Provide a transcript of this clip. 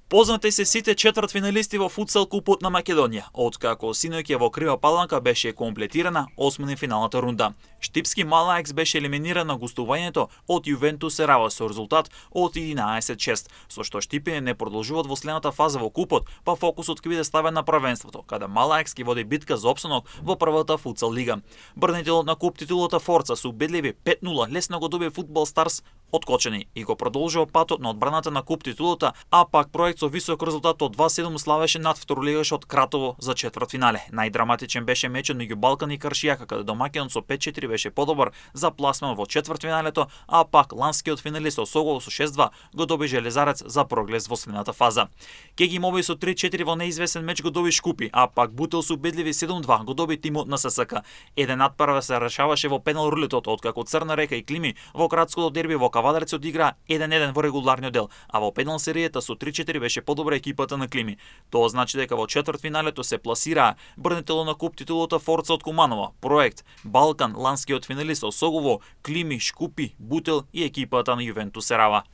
Познати се сите четвртфиналисти во футсал купот на Македонија, откако синоќа во Крива Паланка беше комплетирана осмина-финалната рунда. Штипски Малаекс беше елиминиран на гостувањето од Јувентус Ерава со резултат од 11-6, со што Штипине не продолжуваат во следната фаза во купот, па фокусот ќе биде ставен на првенството, каде Малаекс ќе води битка за опстанок во првата футсал лига. Брнителот на куп титулата Форца со убедливи 5-0 лесно го доби Футбол Старс од Кочани и го продолжува патот на одбраната на куп титулата, а пак проект со висок резултат од 2-7 славеше над второлигашот Кратово за четвртфинале. Најдраматичен беше мечот меѓу Балкан и Кршијака, каде домаќинот со 5-4 беше подобар за пласман во четвртфиналето, а пак ланскиот финалист Осогово со 6-2 го доби Железарец за проглес во следната фаза. Кеги Моби со 3-4 во неизвестен меч го доби Шкупи, а пак Бутел со убедливи 7-2 го доби тимот на ССК. Еден надпрва се решаваше во пенал рулетот, откако Црна река и Клими во градското дерби во Кавадарец одигра 1-1 во регуларниот дел, а во пенал серијата со 3-4 беше подобра екипата на Клими. Тоа значи дека во четвртфиналето се пласираа брнителот на куп титулата Форца од Куманово, Проект, Балкан, ланскиот финалист Осогово, Клими, Шкупи, Бутел и екипата на Јувентус Ерава.